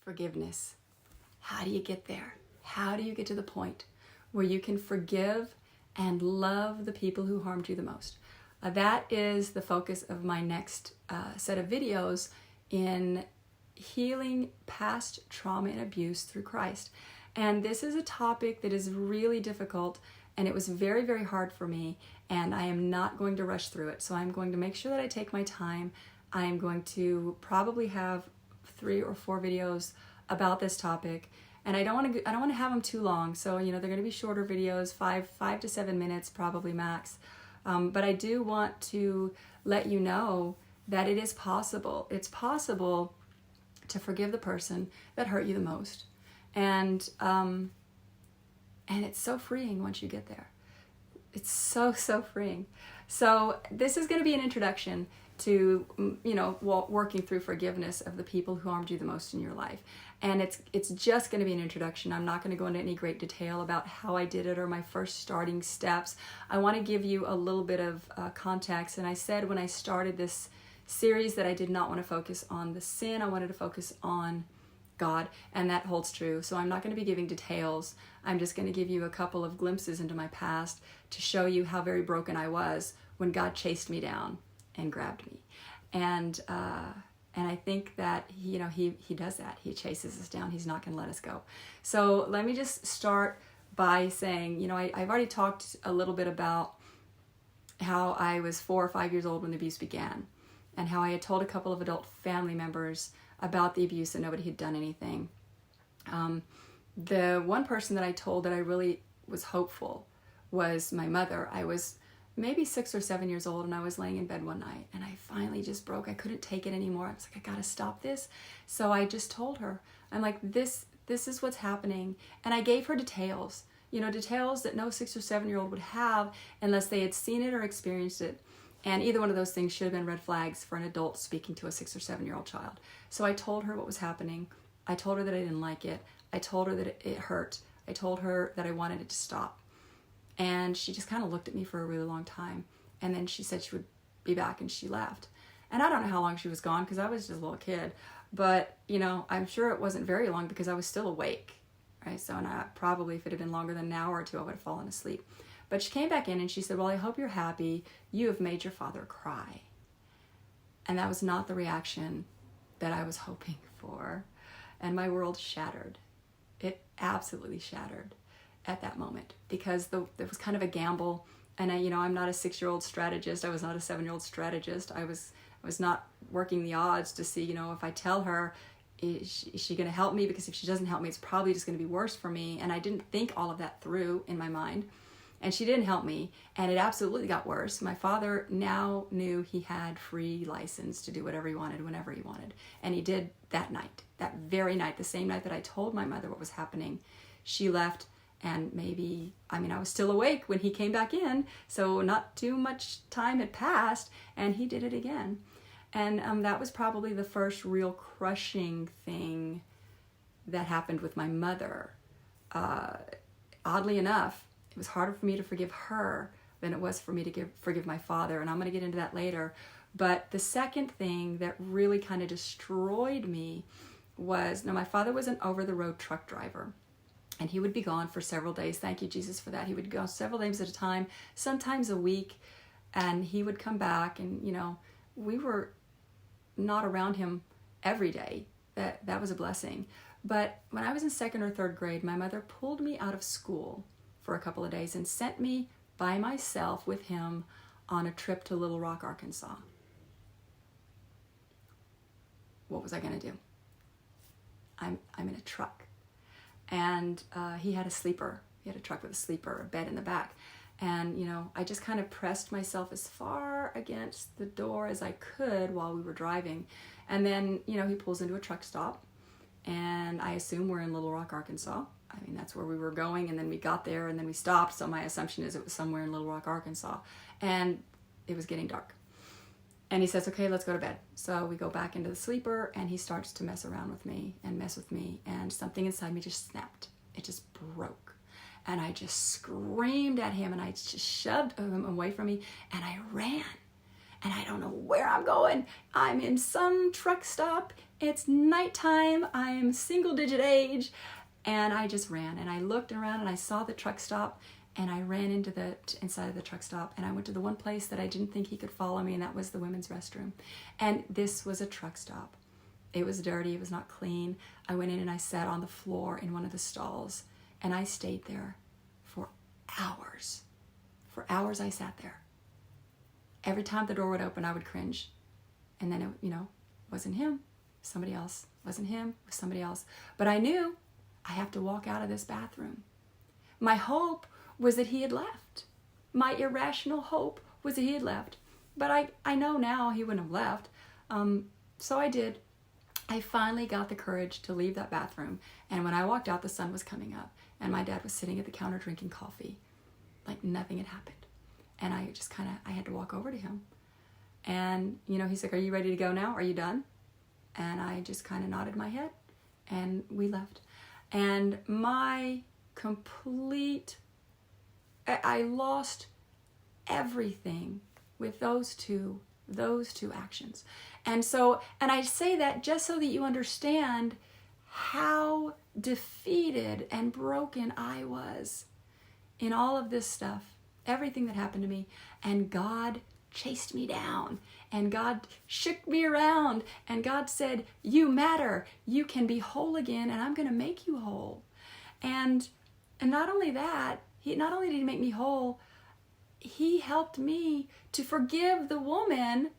Forgiveness. How do you get there? How do you get to the point where you can forgive and love the people who harmed you the most? That is the focus of my next set of videos in healing past trauma and abuse through Christ. And this is a topic that is really difficult, and it was very, very hard for me, and I am not going to rush through it. So I'm going to make sure that I take my time. I am going to probably have 3 or 4 videos about this topic, and I don't want to have them too long. So they're going to be shorter videos, 5 to 7 minutes probably max. But I do want to let you know that it is possible. It's possible to forgive the person that hurt you the most, and it's so freeing once you get there. It's so freeing. So this is going to be an introduction to working through forgiveness of the people who harmed you the most in your life. And it's just going to be an introduction. I'm not going to go into any great detail about how I did it or my first starting steps. I want to give you a little bit of context. And I said when I started this series that I did not want to focus on the sin. I wanted to focus on God, and that holds true. So I'm not going to be giving details. I'm just going to give you a couple of glimpses into my past to show you how very broken I was when God chased me down and grabbed me. And I think that he does that. He chases us down. He's not going to let us go. So let me just start by saying, I've already talked a little bit about how I was 4 or 5 years old when the abuse began, and how I had told a couple of adult family members about the abuse and nobody had done anything. The one person that I told that I really was hopeful was my mother. I was maybe 6 or 7 years old, and I was laying in bed one night, and I finally just broke. I couldn't take it anymore. I was like, I gotta stop this. So I just told her, I'm like, this is what's happening. And I gave her details, details that no 6 or 7-year-old would have unless they had seen it or experienced it. And either one of those things should have been red flags for an adult speaking to a 6 or 7-year-old child. So I told her what was happening. I told her that I didn't like it. I told her that it hurt. I told her that I wanted it to stop. And she just kind of looked at me for a really long time. And then she said she would be back, and she left. And I don't know how long she was gone because I was just a little kid. But, I'm sure it wasn't very long because I was still awake, right? So probably if it had been longer than an hour or two, I would have fallen asleep. But she came back in and she said, well, I hope you're happy. You have made your father cry. And that was not the reaction that I was hoping for. And my world shattered. It absolutely shattered at that moment, because there was kind of a gamble. And I'm not a 6-year-old strategist. I was not a 7-year-old strategist. I was not working the odds to see, if I tell her, is she going to help me? Because if she doesn't help me, it's probably just going to be worse for me. And I didn't think all of that through in my mind. And she didn't help me, and it absolutely got worse. My father now knew he had free license to do whatever he wanted, whenever he wanted. And he did that night, that very night, the same night that I told my mother what was happening. She left, and I was still awake when he came back in, so not too much time had passed, and he did it again. And that was probably the first real crushing thing that happened with my mother. Oddly enough, it was harder for me to forgive her than it was for me to forgive my father. And I'm going to get into that later. But the second thing that really kind of destroyed me was, my father was an over-the-road truck driver. And he would be gone for several days. Thank you, Jesus, for that. He would go several days at a time, sometimes a week. And he would come back. And, we were not around him every day. That was a blessing. But when I was in 2nd or 3rd grade, my mother pulled me out of school for a couple of days and sent me by myself with him on a trip to Little Rock, Arkansas. What was I going to do? I'm in a truck. And he had a sleeper. He had a truck with a sleeper, a bed in the back. And, I just kind of pressed myself as far against the door as I could while we were driving. And then, he pulls into a truck stop. And I assume we're in Little Rock, Arkansas. That's where we were going, and then we got there, and then we stopped, so my assumption is it was somewhere in Little Rock, Arkansas, and it was getting dark. And he says, okay, let's go to bed. So we go back into the sleeper, and he starts to mess around with me, and something inside me just snapped. It just broke. And I just screamed at him, and I just shoved him away from me, and I ran. and I don't know where I'm going. I'm in some truck stop. It's nighttime. I'm single digit age. And I just ran, and I looked around and I saw the truck stop, and I ran into the inside of the truck stop, and I went to the one place that I didn't think he could follow me, and that was the women's restroom. And this was a truck stop. It was dirty. It was not clean. I went in and I sat on the floor in one of the stalls, and I stayed there for hours. For hours I sat there. Every time the door would open, I would cringe. And then it, wasn't him, somebody else. Wasn't him, it was somebody else. But I knew I have to walk out of this bathroom. My hope was that he had left. My irrational hope was that he had left. But I know now he wouldn't have left. So I did. I finally got the courage to leave that bathroom. And when I walked out, the sun was coming up. And my dad was sitting at the counter drinking coffee. Like nothing had happened. And I just I had to walk over to him. And, he's like, "Are you ready to go now? Are you done?" And I just kind of nodded my head. And we left. And I lost everything with those two actions. And I say that just so that you understand how defeated and broken I was in all of this stuff, everything that happened to me. And God chased me down, and God shook me around, and God said, "You matter, you can be whole again, and I'm going to make you whole." And not only that, not only did he make me whole, he helped me to forgive the woman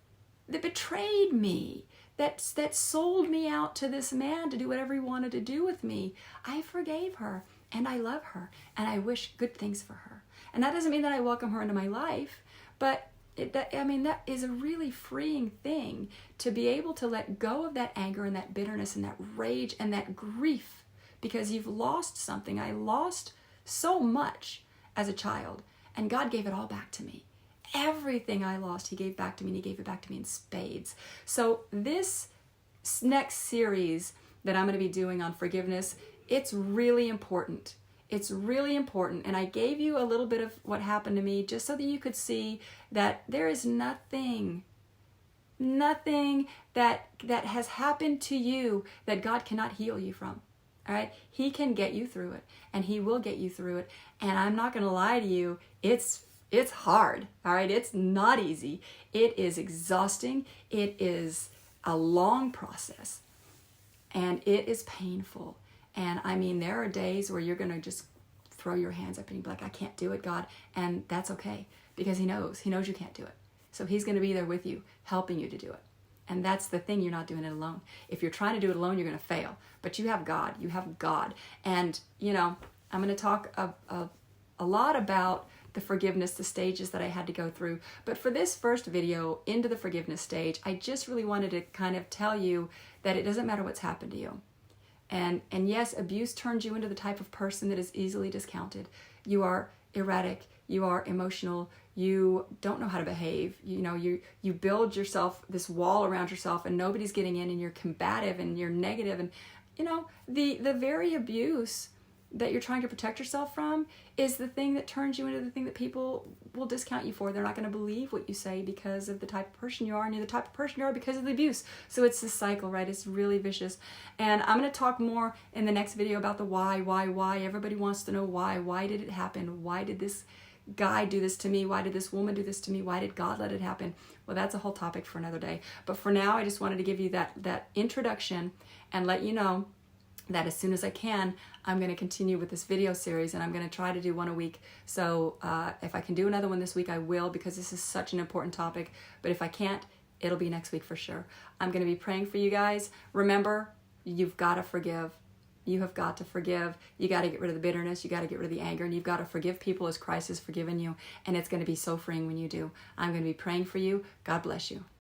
that betrayed me, that sold me out to this man to do whatever he wanted to do with me. I forgave her, and I love her, and I wish good things for her. And that doesn't mean that I welcome her into my life, but that is a really freeing thing, to be able to let go of that anger and that bitterness and that rage and that grief, because you've lost something. I lost so much as a child, and God gave it all back to me. Everything I lost, he gave back to me, and he gave it back to me in spades. So this next series that I'm going to be doing on forgiveness, it's really important. It's really important. And I gave you a little bit of what happened to me just so that you could see that there is nothing that has happened to you that God cannot heal you from. All right? He can get you through it, and he will get you through it. And I'm not going to lie to you. It's hard. All right? It's not easy. It is exhausting. It is a long process, and it is painful. And there are days where you're going to just throw your hands up and be like, "I can't do it, God." And that's okay, because he knows you can't do it. So he's going to be there with you, helping you to do it. And that's the thing, you're not doing it alone. If you're trying to do it alone, you're going to fail. But you have God. You have God. And, I'm going to talk a lot about the forgiveness, the stages that I had to go through. But for this first video into the forgiveness stage, I just really wanted to kind of tell you that it doesn't matter what's happened to you. And yes, abuse turns you into the type of person that is easily discounted. You are erratic. You are emotional. You don't know how to behave. You build yourself this wall around yourself, and nobody's getting in, and you're combative and you're negative. And the very abuse that you're trying to protect yourself from is the thing that turns you into the thing that people will discount you for. They're not going to believe what you say because of the type of person you are, and you're the type of person you are because of the abuse. So it's this cycle, right? It's really vicious. And I'm going to talk more in the next video about the why. Everybody wants to know why. Why did it happen? Why did this guy do this to me? Why did this woman do this to me? Why did God let it happen? Well, that's a whole topic for another day. But for now, I just wanted to give you that introduction and let you know that as soon as I can, I'm going to continue with this video series, and I'm going to try to do one a week. So if I can do another one this week, I will, because this is such an important topic. But if I can't, it'll be next week for sure. I'm going to be praying for you guys. Remember, you've got to forgive. You have got to forgive. You got to get rid of the bitterness. You got to get rid of the anger, and you've got to forgive people as Christ has forgiven you. And it's going to be so freeing when you do. I'm going to be praying for you. God bless you.